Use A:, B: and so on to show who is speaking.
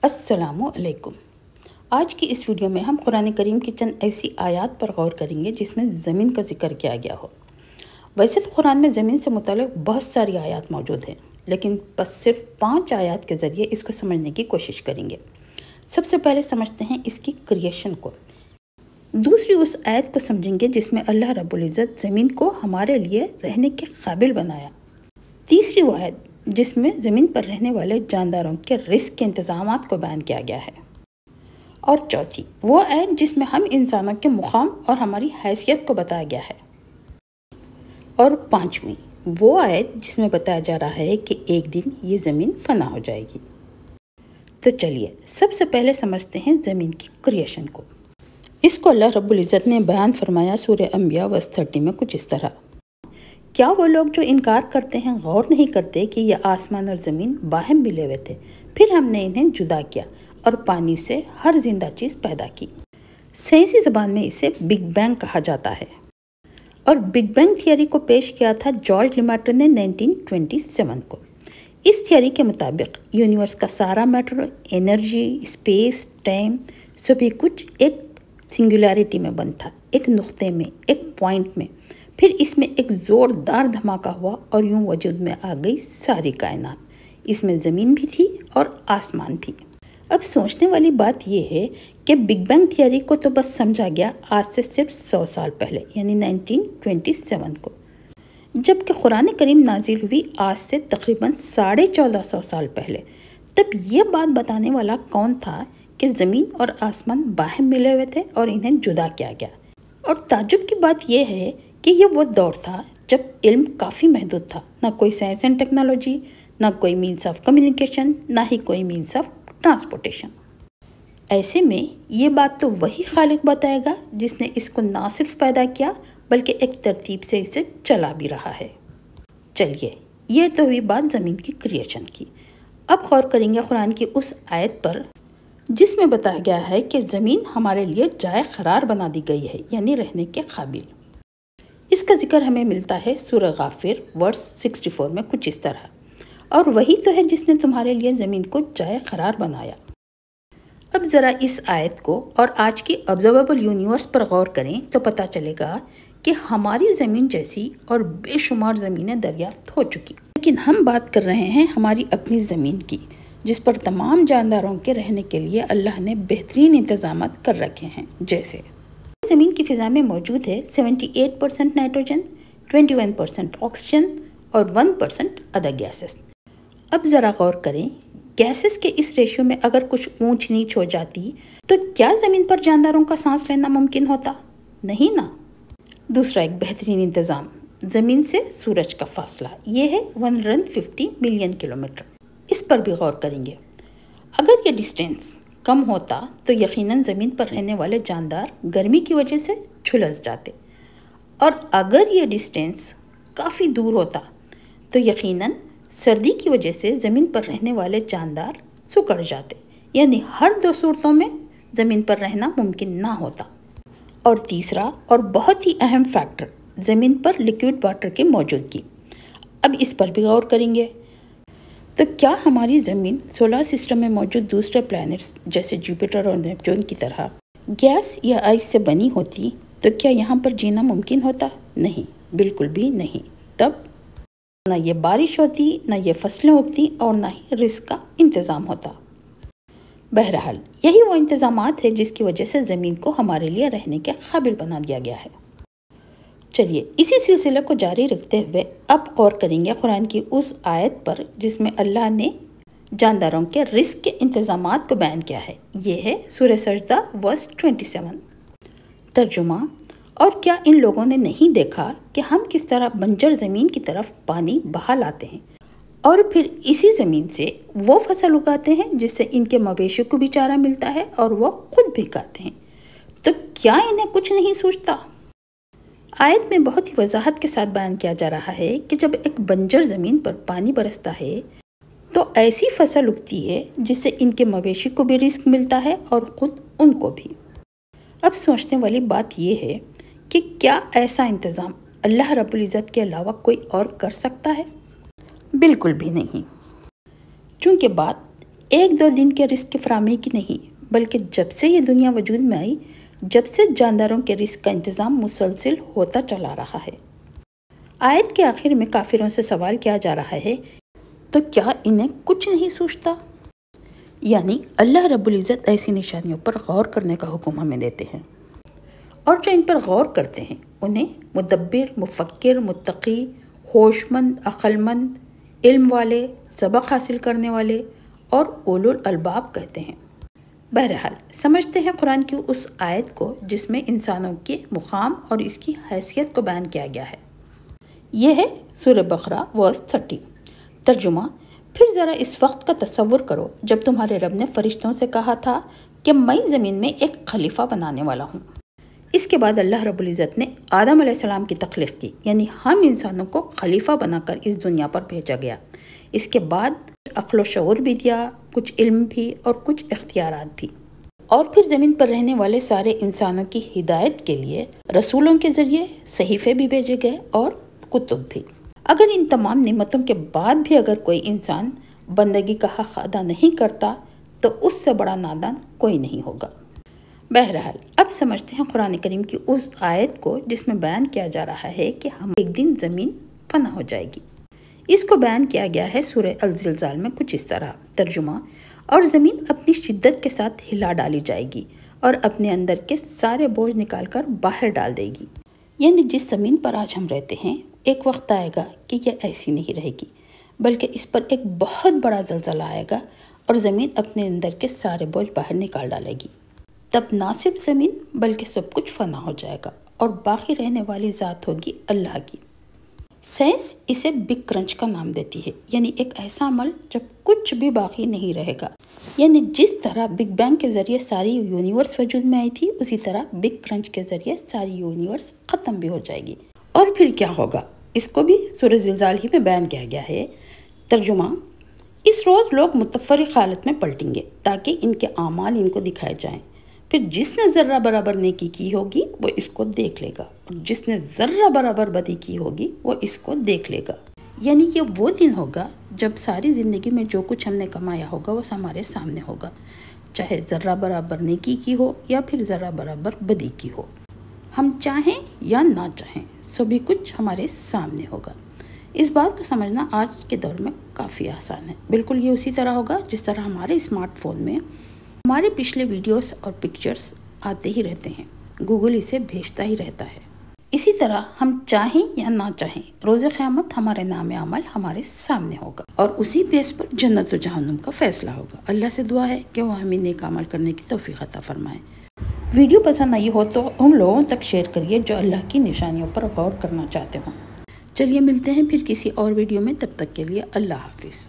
A: السلام علیکم۔ آج کی اس ویڈیو میں ہم قرآن کریم کی چند ایسی آیات پر غور کریں گے جس میں زمین کا ذکر کیا گیا ہو۔ ویسے تو قرآن میں زمین سے متعلق بہت ساری آیات موجود ہیں، لیکن بس صرف 5 آیات کے ذریعے اس کو سمجھنے کی کوشش کریں گے۔ سب سے پہلے سمجھتے ہیں اس کی کریشن کو۔ دوسری اس آیت کو سمجھیں گے جس میں اللہ رب العزت زمین کو ہمارے لیے رہنے کے قابل بنایا۔ تیسری وہ آیت جس میں زمین پر رہنے والے جانداروں کے رزق کے انتظامات کو بیان کیا گیا ہے۔ اور چوتھی وہ آیت جس میں ہم انسانوں کے مقام اور ہماری حیثیت کو بتایا گیا ہے۔ اور پانچویں وہ آیت جس میں بتایا جا رہا ہے کہ ایک دن یہ زمین فنا ہو جائے گی۔ تو چلیے سب سے پہلے سمجھتے ہیں زمین کی کریشن کو۔ اس کو اللہ رب العزت نے بیان فرمایا سورہ انبیاء ورس 30 میں کچھ اس طرح: کیا وہ لوگ جو انکار کرتے ہیں غور نہیں کرتے کہ یہ آسمان اور زمین باہم ملے ہوئے تھے، پھر ہم نے انہیں جدا کیا اور پانی سے ہر زندہ چیز پیدا کی۔ سائنسی زبان میں اسے بگ بینگ کہا جاتا ہے، اور بگ بینگ تھیوری کو پیش کیا تھا جارج لیماٹر نے 1927 کو۔ اس تھیوری کے مطابق یونیورس کا سارا میٹر، انرجی، اسپیس، ٹائم، سبھی کچھ ایک سنگولیرٹی میں بند تھا، ایک نقطے میں، ایک پوائنٹ میں۔ پھر اس میں ایک زوردار دھماکہ ہوا اور یوں وجود میں آ گئی ساری کائنات۔ اس میں زمین بھی تھی اور آسمان بھی۔ اب سوچنے والی بات یہ ہے کہ بگ بینگ تھیوری کو تو بس سمجھا گیا آج سے صرف 100 سال پہلے، یعنی 1927 کو، جبکہ قرآن کریم نازل ہوئی آج سے تقریباً 1450 سال پہلے۔ تب یہ بات بتانے والا کون تھا کہ زمین اور آسمان باہم ملے ہوئے تھے اور انہیں جدا کیا گیا؟ اور تعجب کی بات یہ ہے کہ یہ وہ دور تھا جب علم کافی محدود تھا، نہ کوئی سائنس اینڈ ٹیکنالوجی، نہ کوئی مینس آف کمیونیکیشن، نہ ہی کوئی مینس آف ٹرانسپورٹیشن۔ ایسے میں یہ بات تو وہی خالق بتائے گا جس نے اس کو نہ صرف پیدا کیا بلکہ ایک ترتیب سے اسے چلا بھی رہا ہے۔ چلیے یہ تو ہوئی بات زمین کی کریشن کی۔ اب غور کریں گے قرآن کی اس آیت پر جس میں بتایا گیا ہے کہ زمین ہمارے لیے جائے قرار بنا دی گئی ہے، یعنی رہنے کے قابل۔ اس کا ذکر ہمیں ملتا ہے سورہ غافر ورس 64 میں کچھ اس طرح: اور وہی تو ہے جس نے تمہارے لیے زمین کو جائے قرار بنایا۔ اب ذرا اس آیت کو اور آج کی آبزرویبل یونیورس پر غور کریں تو پتہ چلے گا کہ ہماری زمین جیسی اور بے شمار زمینیں دریافت ہو چکی، لیکن ہم بات کر رہے ہیں ہماری اپنی زمین کی، جس پر تمام جانداروں کے رہنے کے لیے اللہ نے بہترین انتظامات کر رکھے ہیں۔ جیسے زمین کی فضا میں موجود ہے 78% نائٹروجن، 21% آکسیجن اور 1% ادر گیسز۔ اب ذرا غور کریں، گیسز کے اس ریشیو میں اگر کچھ اونچ نیچ ہو جاتی تو کیا زمین پر جانداروں کا سانس لینا ممکن ہوتا؟ نہیں نا۔ دوسرا ایک بہترین انتظام، زمین سے سورج کا فاصلہ، یہ ہے 150 ملین کلومیٹر۔ اس پر بھی غور کریں گے۔ اگر یہ ڈسٹینس کم ہوتا تو یقیناً زمین پر رہنے والے جاندار گرمی کی وجہ سے جھلس جاتے، اور اگر یہ ڈسٹینس کافی دور ہوتا تو یقیناً سردی کی وجہ سے زمین پر رہنے والے جاندار سکڑ جاتے، یعنی ہر 2 صورتوں میں زمین پر رہنا ممکن نہ ہوتا۔ اور تیسرا اور بہت ہی اہم فیکٹر، زمین پر لیکوڈ واٹر کی موجودگی۔ اب اس پر بھی غور کریں گے۔ تو کیا ہماری زمین سولر سسٹم میں موجود دوسرے پلانٹس جیسے جوپیٹر اور نیپچون کی طرح گیس یا آئس سے بنی ہوتی تو کیا یہاں پر جینا ممکن ہوتا؟ نہیں، بالکل بھی نہیں۔ تب نہ یہ بارش ہوتی، نہ یہ فصلیں اگتی، اور نہ ہی رزق کا انتظام ہوتا۔ بہرحال یہی وہ انتظامات ہے جس کی وجہ سے زمین کو ہمارے لیے رہنے کے قابل بنا دیا گیا ہے۔ چلیے اسی سلسلے کو جاری رکھتے ہوئے اب غور کریں گے قرآن کی اس آیت پر جس میں اللہ نے جانداروں کے رزق کے انتظامات کو بیان کیا ہے۔ یہ ہے سورہ سجدہ ورس 27۔ ترجمہ: اور کیا ان لوگوں نے نہیں دیکھا کہ ہم کس طرح بنجر زمین کی طرف پانی بہا لاتے ہیں اور پھر اسی زمین سے وہ فصل اگاتے ہیں جس سے ان کے مویشی کو بھی چارہ ملتا ہے اور وہ خود بھی کھاتے ہیں، تو کیا انہیں کچھ نہیں سوچتا؟ آیت میں بہت ہی وضاحت کے ساتھ بیان کیا جا رہا ہے کہ جب ایک بنجر زمین پر پانی برستا ہے تو ایسی فصل اگتی ہے جس سے ان کے مویشی کو بھی رزق ملتا ہے اور خود ان کو بھی۔ اب سوچنے والی بات یہ ہے کہ کیا ایسا انتظام اللہ رب العزت کے علاوہ کوئی اور کر سکتا ہے؟ بالکل بھی نہیں، چونکہ بات ایک دو دن کے رزق کی فراہمی کی نہیں، بلکہ جب سے یہ دنیا وجود میں آئی، جب سے جانداروں کے رزق کا انتظام مسلسل ہوتا چلا رہا ہے۔ آیت کے آخر میں کافروں سے سوال کیا جا رہا ہے، تو کیا انہیں کچھ نہیں سوچتا؟ یعنی اللہ رب العزت ایسی نشانیوں پر غور کرنے کا حکم ہمیں دیتے ہیں، اور جو ان پر غور کرتے ہیں انہیں مدبر، مفکر، متقی، ہوش مند، عقل مند، علم والے، سبق حاصل کرنے والے اور اولو الالباب کہتے ہیں۔ بہرحال سمجھتے ہیں قرآن کی اس آیت کو جس میں انسانوں کے مقام اور اس کی حیثیت کو بیان کیا گیا ہے۔ یہ ہے سورہ بقرہ ورس 30۔ ترجمہ: پھر ذرا اس وقت کا تصور کرو جب تمہارے رب نے فرشتوں سے کہا تھا کہ میں زمین میں ایک خلیفہ بنانے والا ہوں۔ اس کے بعد اللہ رب العزت نے آدم علیہ السلام کی تخلیق کی، یعنی ہم انسانوں کو خلیفہ بنا کر اس دنیا پر بھیجا گیا۔ اس کے بعد عقل و شعور بھی دیا، کچھ علم بھی اور کچھ اختیارات بھی، اور پھر زمین پر رہنے والے سارے انسانوں کی ہدایت کے لیے رسولوں کے ذریعے صحیفے بھی بھیجے گئے اور کتب بھی۔ اگر ان تمام نعمتوں کے بعد بھی اگر کوئی انسان بندگی کا حق ادا نہیں کرتا تو اس سے بڑا نادان کوئی نہیں ہوگا۔ بہرحال اب سمجھتے ہیں قرآن کریم کی اس آیت کو جس میں بیان کیا جا رہا ہے کہ ہم ایک دن زمین فنا ہو جائے گی۔ اس کو بیان کیا گیا ہے سورہ الزلزال میں کچھ اس طرح۔ ترجمہ: اور زمین اپنی شدت کے ساتھ ہلا ڈالی جائے گی اور اپنے اندر کے سارے بوجھ نکال کر باہر ڈال دے گی۔ یعنی جس زمین پر آج ہم رہتے ہیں ایک وقت آئے گا کہ یہ ایسی نہیں رہے گی، بلکہ اس پر ایک بہت بڑا زلزلہ آئے گا اور زمین اپنے اندر کے سارے بوجھ باہر نکال ڈالے گی۔ تب نہ صرف زمین بلکہ سب کچھ فنا ہو جائے گا اور باقی رہنے والی ذات ہوگی اللہ کی۔ سائنس اسے بگ کرنچ کا نام دیتی ہے، یعنی ایک ایسا عمل جب کچھ بھی باقی نہیں رہے گا۔ یعنی جس طرح بگ بینگ کے ذریعے ساری یونیورس وجود میں آئی تھی، اسی طرح بگ کرنچ کے ذریعے ساری یونیورس ختم بھی ہو جائے گی۔ اور پھر کیا ہوگا اس کو بھی سورہ زلزال ہی میں بیان کیا گیا ہے۔ ترجمہ: اس روز لوگ متفرق حالت میں پلٹیں گے تاکہ ان کے اعمال ان کو دکھائے جائیں۔ پھر جس نے ذرہ برابر نیکی کی ہوگی وہ اس کو دیکھ لے گا، اور جس نے ذرہ برابر بدی کی ہوگی وہ اس کو دیکھ لے گا۔ یعنی یہ وہ دن ہوگا جب ساری زندگی میں جو کچھ ہم نے کمایا ہوگا وہ ہمارے سامنے ہوگا، چاہے ذرہ برابر نیکی کی ہو یا پھر ذرہ برابر بدی کی ہو۔ ہم چاہیں یا نہ چاہیں سبھی کچھ ہمارے سامنے ہوگا۔ اس بات کو سمجھنا آج کے دور میں کافی آسان ہے۔ بالکل یہ اسی طرح ہوگا جس طرح ہمارے اسمارٹ فون میں ہمارے پچھلے ویڈیوز اور پکچرز آتے ہی رہتے ہیں، گوگل اسے بھیجتا ہی رہتا ہے۔ اسی طرح ہم چاہیں یا نہ چاہیں روز قیامت ہمارے نام عمل ہمارے سامنے ہوگا، اور اسی بیس پر جنت و جہنم کا فیصلہ ہوگا۔ اللہ سے دعا ہے کہ وہ ہمیں نیک عمل کرنے کی توفیق عطا فرمائے۔ ویڈیو پسند آئی ہو تو ان لوگوں تک شیئر کریے جو اللہ کی نشانیوں پر غور کرنا چاہتے ہوں۔ چلیے ملتے ہیں پھر کسی اور ویڈیو میں، تب تک کے لیے اللہ حافظ۔